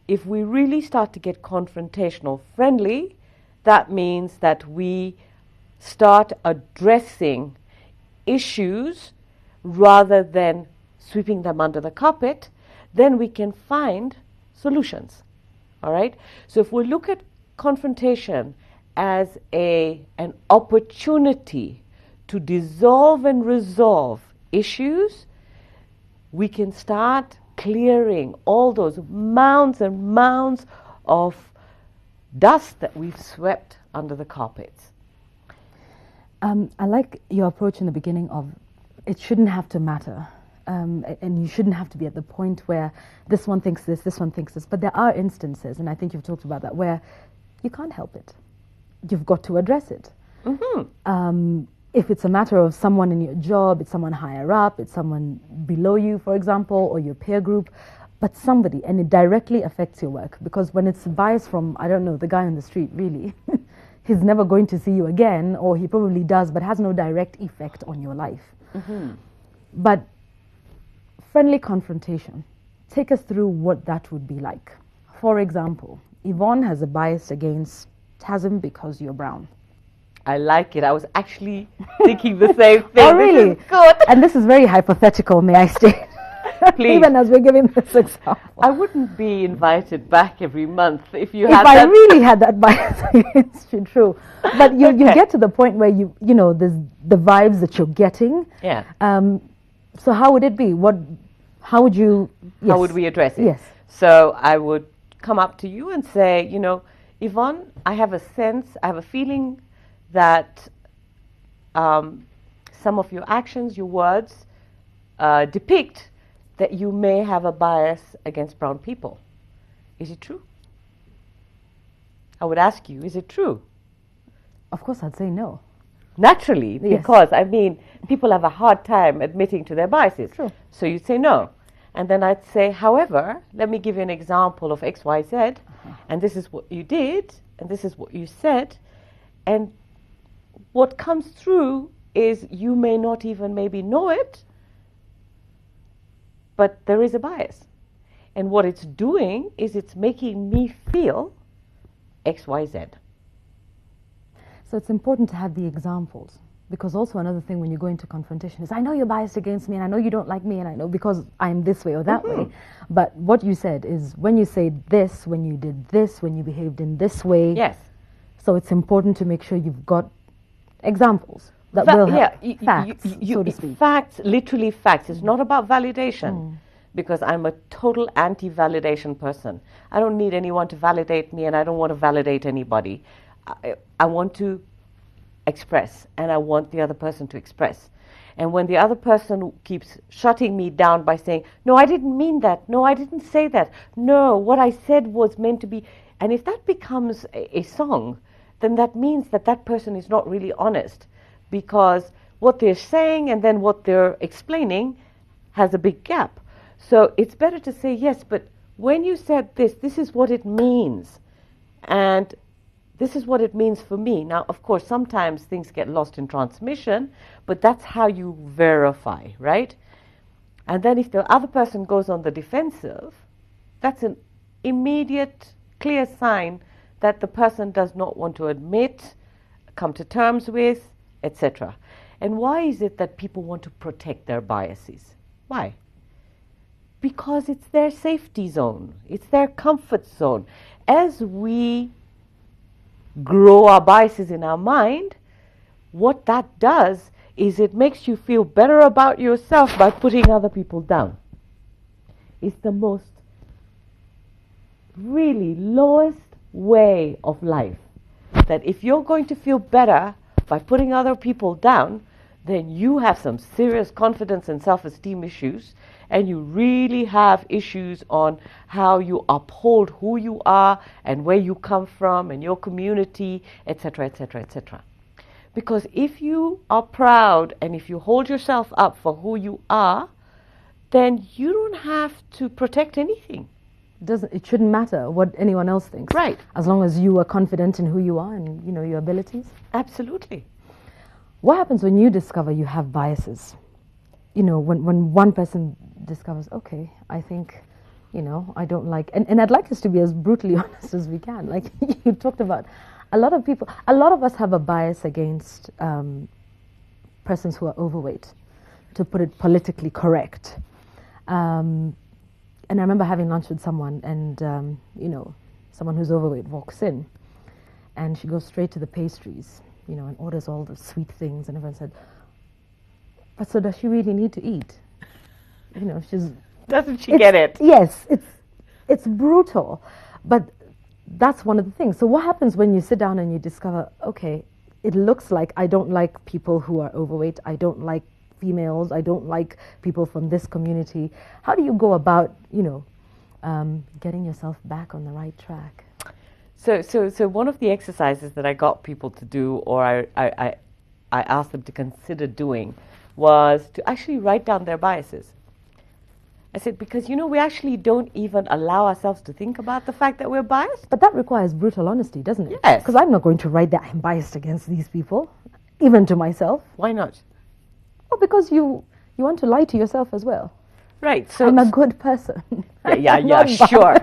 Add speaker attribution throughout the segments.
Speaker 1: if we really start to get confrontational friendly, that means that we start addressing issues rather than sweeping them under the carpet, then we can find solutions. All right? So if we look at confrontation as an opportunity to dissolve and resolve issues, we can start clearing all those mounds and mounds of dust that we've swept under the carpets.
Speaker 2: I like your approach in the beginning of it shouldn't have to matter. And you shouldn't have to be at the point where this one thinks this one thinks this. But there are instances, and I think you've talked about that, where you can't help it. You've got to address it. Mm-hmm. If it's a matter of someone in your job, it's someone higher up, it's someone below you, for example, or your peer group, but somebody, and it directly affects your work. Because when it's bias from, I don't know, the guy on the street, really, he's never going to see you again, or he probably does, but has no direct effect on your life. Mm-hmm. But friendly confrontation, take us through what that would be like. For example, Yvonne has a bias against Tasm because you're brown.
Speaker 1: I like it. I was actually thinking the same thing.
Speaker 2: Oh, really?
Speaker 1: This is good.
Speaker 2: And this is very hypothetical, may I state?
Speaker 1: Please.
Speaker 2: Even as we're giving this example.
Speaker 1: I wouldn't be invited back every month if you
Speaker 2: if
Speaker 1: had
Speaker 2: I
Speaker 1: that.
Speaker 2: really had that bias against you, true. But you get to the point where you know, there's the vibes that you're getting.
Speaker 1: Yeah.
Speaker 2: So how would it be? How would you... Yes.
Speaker 1: How would we address it?
Speaker 2: Yes.
Speaker 1: So I would come up to you and say, you know, Yvonne, I have a feeling that some of your actions, your words, depict that you may have a bias against brown people. Is it true? I would ask you, is it true?
Speaker 2: Of course, I'd say no.
Speaker 1: Naturally,
Speaker 2: Yes.
Speaker 1: because, I mean, people have a hard time admitting to their biases.
Speaker 2: True.
Speaker 1: So you'd say no. And then I'd say, however, let me give you an example of X, Y, Z, and this is what you did, and this is what you said, and what comes through is you may not even maybe know it, but there is a bias. And what it's doing is it's making me feel X, Y, Z.
Speaker 2: So it's important to have the examples, because also another thing when you go into confrontation is, I know you're biased against me, and I know you don't like me, and I know because I'm this way or that way. But what you said is, when you say this, when you did this, when you behaved in this way.
Speaker 1: Yes.
Speaker 2: So it's important to make sure you've got examples that will help. Facts, so to speak.
Speaker 1: Facts, literally facts. It's not about validation, because I'm a total anti-validation person. I don't need anyone to validate me, and I don't want to validate anybody. I want to express, and I want the other person to express. And when the other person keeps shutting me down by saying, no, I didn't mean that, no, I didn't say that, no, what I said was meant to be, and if that becomes a song, then that means that that person is not really honest, because what they're saying and then what they're explaining has a big gap. So it's better to say, yes, but when you said this, this is what it means, and this is what it means for me. Now, of course, sometimes things get lost in transmission, but that's how you verify, right? And then if the other person goes on the defensive, that's an immediate, clear sign that the person does not want to admit, come to terms with, etc. And why is it that people want to protect their biases? Why? Because it's their safety zone. It's their comfort zone. As we grow our biases in our mind, what that does is it makes you feel better about yourself by putting other people down. It's the most really lowest way of life. That if you're going to feel better by putting other people down, then you have some serious confidence and self-esteem issues, and you really have issues on how you uphold who you are and where you come from and your community, etc., etc., etc. Because if you are proud and if you hold yourself up for who you are, then you don't have to protect anything.
Speaker 2: It shouldn't matter what anyone else thinks.
Speaker 1: Right.
Speaker 2: As long as you are confident in who you are and, you know, your abilities.
Speaker 1: Absolutely.
Speaker 2: What happens when you discover you have biases? You know, when one person discovers, okay, I think You know, I don't like, and I'd like us to be as brutally honest as we can. Like you talked about, a lot of us have a bias against persons who are overweight, to put it politically correct. And I remember having lunch with someone, and you know, someone who's overweight walks in, and she goes straight to the pastries, you know, and orders all the sweet things, and everyone said, "But so does she really need to eat?" You know,
Speaker 1: Doesn't she get it?
Speaker 2: Yes, it's brutal, but that's one of the things. So what happens when you sit down and you discover, okay, it looks like I don't like people who are overweight, I don't like females, I don't like people from this community. How do you go about, you know, getting yourself back on the right track?
Speaker 1: So one of the exercises that I got people to do, or I asked them to consider doing, was to actually write down their biases. I said, because, you know, we actually don't even allow ourselves to think about the fact that we're biased.
Speaker 2: But that requires brutal honesty, doesn't it?
Speaker 1: Yes.
Speaker 2: Because I'm not going to write that I'm biased against these people, even to myself.
Speaker 1: Why not?
Speaker 2: Well, because you want to lie to yourself as well.
Speaker 1: Right. So
Speaker 2: I'm a good person.
Speaker 1: Yeah, sure.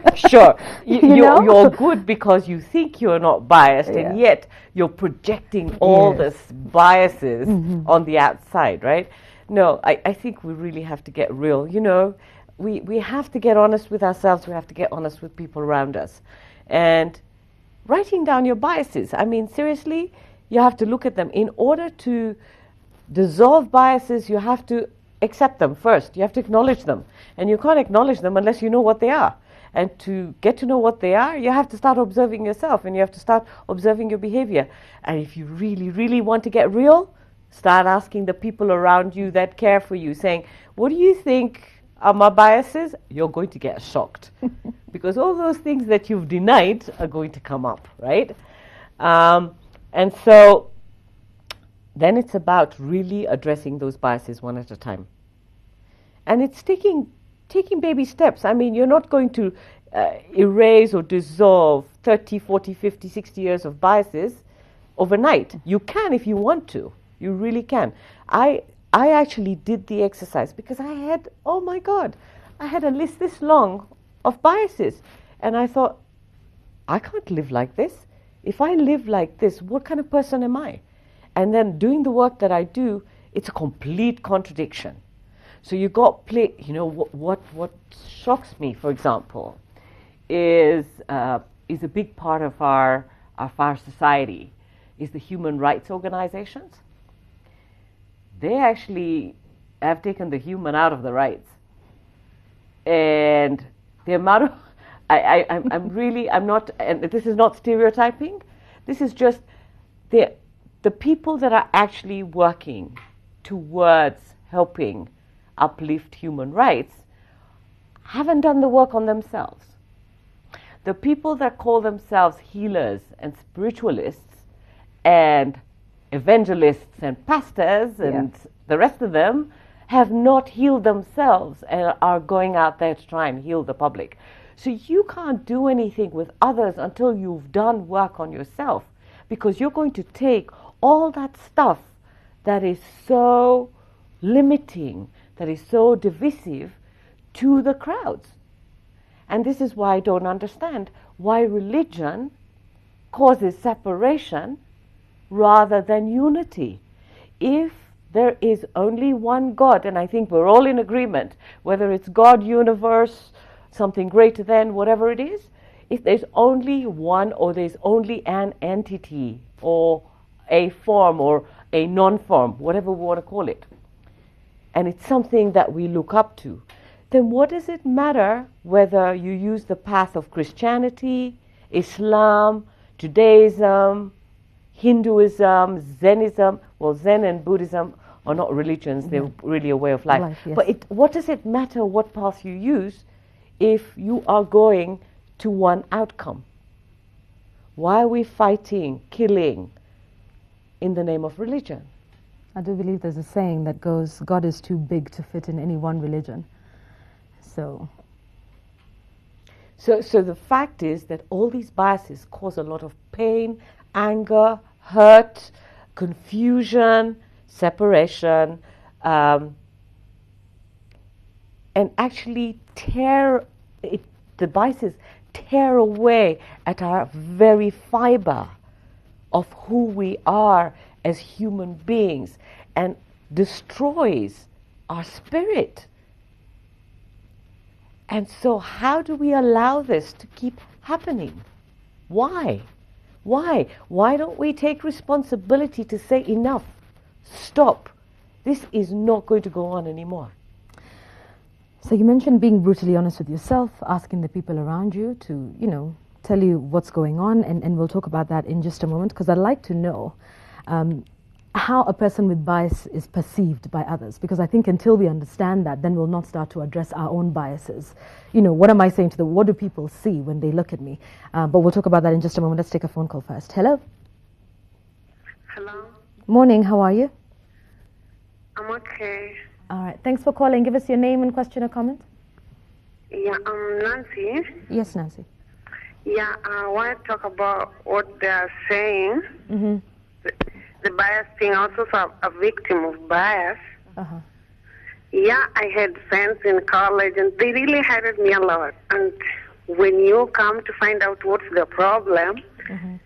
Speaker 1: You're good because you think you're not biased, and yet you're projecting all this biases on the outside, right? No, I think we really have to get real. You know, we have to get honest with ourselves. We have to get honest with people around us. And writing down your biases, I mean, seriously, you have to look at them. In order to dissolve biases, you have to accept them first. You have to acknowledge them. And you can't acknowledge them unless you know what they are. And to get to know what they are, you have to start observing yourself, and you have to start observing your behavior. And if you really, really want to get real, start asking the people around you that care for you, saying, what do you think are my biases? You're going to get shocked. Because all those things that you've denied are going to come up, right? And so then it's about really addressing those biases one at a time. And it's taking baby steps. I mean, you're not going to erase or dissolve 30, 40, 50, 60 years of biases overnight. You can if you want to. You really can. I actually did the exercise because I had, oh my God, I had a list this long of biases. And I thought, I can't live like this. If I live like this, what kind of person am I? And then doing the work that I do, it's a complete contradiction. So you got you know, what shocks me, for example, is a big part of our society is the human rights organizations. They actually have taken the human out of the rights. And the amount of, I'm not, and this is not stereotyping, this is just the people that are actually working towards helping uplift human rights haven't done the work on themselves. The people that call themselves healers and spiritualists and evangelists and pastors and the rest of them have not healed themselves and are going out there to try and heal the public. So you can't do anything with others until you've done work on yourself, because you're going to take all that stuff that is so limiting, that is so divisive to the crowds. And this is why I don't understand why religion causes separation rather than unity. If there is only one God, and I think we're all in agreement, whether it's God, universe, something greater than, whatever it is, if there's only one, or there's only an entity or a form or a non-form, whatever we want to call it, and it's something that we look up to, then what does it matter whether you use the path of Christianity, Islam, Judaism, Hinduism, Zenism? Well, Zen and Buddhism are not religions, they're really a way of life. But what does it matter what path you use if you are going to one outcome? Why are we fighting, killing in the name of religion?
Speaker 2: I do believe there's a saying that goes, God is too big to fit in any one religion. So
Speaker 1: the fact is that all these biases cause a lot of pain, anger, hurt, confusion, separation, and actually tear the biases tear away at our very fiber of who we are as human beings and destroys our spirit. And so how do we allow this to keep happening? Why? Why? Why don't we take responsibility to say enough? Stop. This is not going to go on anymore.
Speaker 2: So you mentioned being brutally honest with yourself, asking the people around you to, tell you what's going on, and we'll talk about that in just a moment, because I'd like to know how a person with bias is perceived by others, because I think until we understand that, then we'll not start to address our own biases. What am I saying to them? What do people see when they look at me? But we'll talk about that in just a moment. Let's take a phone call first. Hello?
Speaker 3: Hello?
Speaker 2: Morning, how are you?
Speaker 3: I'm okay.
Speaker 2: All right, thanks for calling. Give us your name and question or comment.
Speaker 3: Yeah, I'm Nancy.
Speaker 2: Yes, Nancy.
Speaker 3: Yeah, I want to talk about what they are saying.
Speaker 2: Mm-hmm.
Speaker 3: The bias thing. I'm also a victim of bias.
Speaker 2: Uh-huh.
Speaker 3: Yeah, I had friends in college, and they really hated me a lot. And when you come to find out what's the problem,
Speaker 2: Mm-hmm.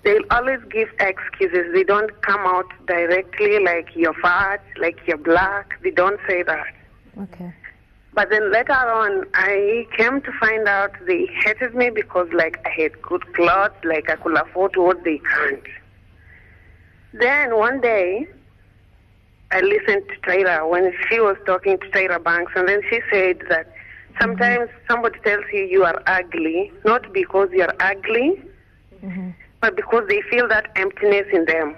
Speaker 3: they'll always give excuses. They don't come out directly like you're fat, like you're black. They don't say that.
Speaker 2: Okay.
Speaker 3: But then later on, I came to find out they hated me because, like, I had good clothes, like I could afford what they can't. Then one day, I listened to Tyra when she was talking to Tyra Banks, and then she said that sometimes somebody tells you you are ugly, not because you're ugly,
Speaker 2: Mm-hmm.
Speaker 3: but because they feel that emptiness in them.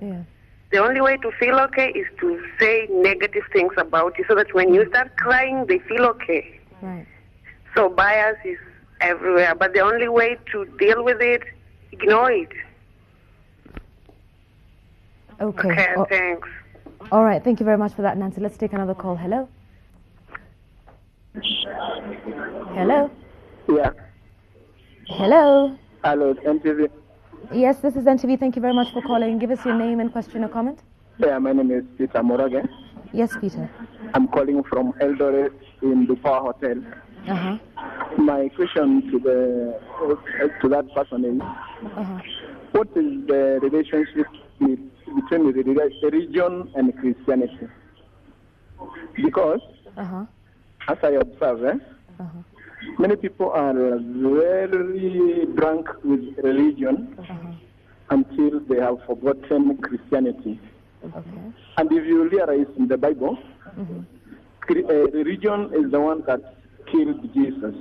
Speaker 2: Yeah.
Speaker 3: The only way to feel okay is to say negative things about you so that when you start crying, they feel okay.
Speaker 2: Right.
Speaker 3: So bias is everywhere, but the only way to deal with it, ignore it.
Speaker 2: Okay.
Speaker 3: Okay, thanks.
Speaker 2: All right. Thank you very much for that, Nancy. Let's take another call. Hello? Hello?
Speaker 4: Yeah.
Speaker 2: Hello?
Speaker 4: Hello, NTV.
Speaker 2: Yes, this is NTV. Thank you very much for calling. Give us your name and question or comment.
Speaker 4: Yeah, my name is Peter Morage.
Speaker 2: Yes, Peter.
Speaker 4: I'm calling from Eldoret in the Power Hotel.
Speaker 2: Uh-huh.
Speaker 4: My question to that person is,
Speaker 2: Uh-huh.
Speaker 4: what is the relationship between religion and Christianity? Because,
Speaker 2: Uh-huh.
Speaker 4: as I observe,
Speaker 2: Uh-huh.
Speaker 4: many people are very drunk with religion
Speaker 2: Uh-huh.
Speaker 4: until they have forgotten Christianity.
Speaker 2: Okay.
Speaker 4: And if you realize in the Bible,
Speaker 2: Mm-hmm.
Speaker 4: Religion is the one that killed Jesus.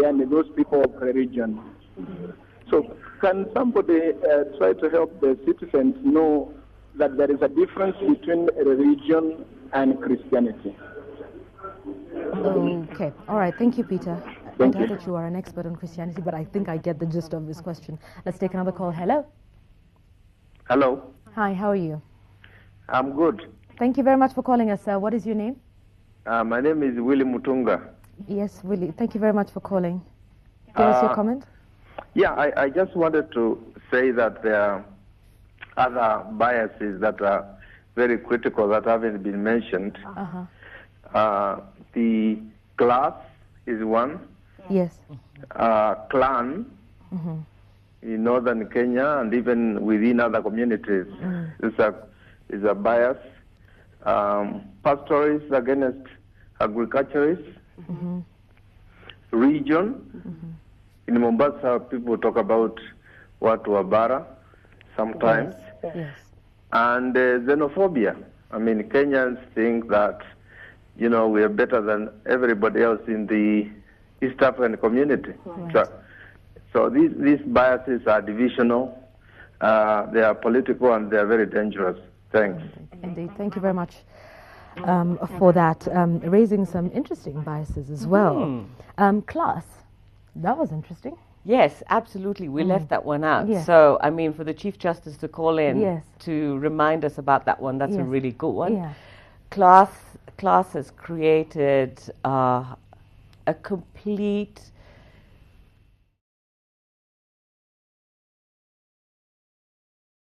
Speaker 4: And those people of religion. So can somebody try to help the citizens know that there is a difference between religion and Christianity?
Speaker 2: Okay. All right. Thank you, Peter.
Speaker 4: Thank
Speaker 2: I
Speaker 4: you.
Speaker 2: doubt that you are an expert on Christianity, but I think I get the gist of this question. Let's take another call. Hello?
Speaker 5: Hello,
Speaker 2: Hi, how are you?
Speaker 5: I'm good.
Speaker 2: Thank you very much for calling us, sir. What is your name?
Speaker 5: My name is Willie Mutunga.
Speaker 2: Yes, Willie. Thank you very much for calling. Give us your comment.
Speaker 5: Yeah, I just wanted to say that there are other biases that are very critical that haven't been mentioned.
Speaker 2: Uh-huh.
Speaker 5: The class is one,
Speaker 2: Yes.
Speaker 5: clan
Speaker 2: Mm-hmm.
Speaker 5: in northern Kenya and even within other communities is a bias. Pastoralists against agriculturists.
Speaker 2: Mm-hmm.
Speaker 5: Region.
Speaker 2: Mm-hmm.
Speaker 5: In Mombasa, people talk about watu wa bara sometimes.
Speaker 2: Yes.
Speaker 5: And xenophobia. I mean, Kenyans think that, we are better than everybody else in the East African community.
Speaker 2: Right.
Speaker 5: So these biases are divisional, they are political, and they are very dangerous. Thanks.
Speaker 2: Indeed. Thank you very much for that. Raising some interesting biases as well. Class. That was interesting.
Speaker 1: Yes, absolutely. We left that one out.
Speaker 2: Yes.
Speaker 1: So, I mean, for the Chief Justice to call in
Speaker 2: Yes.
Speaker 1: to remind us about that one, that's a
Speaker 2: Yes.
Speaker 1: really good one.
Speaker 2: Yeah.
Speaker 1: Class has created a complete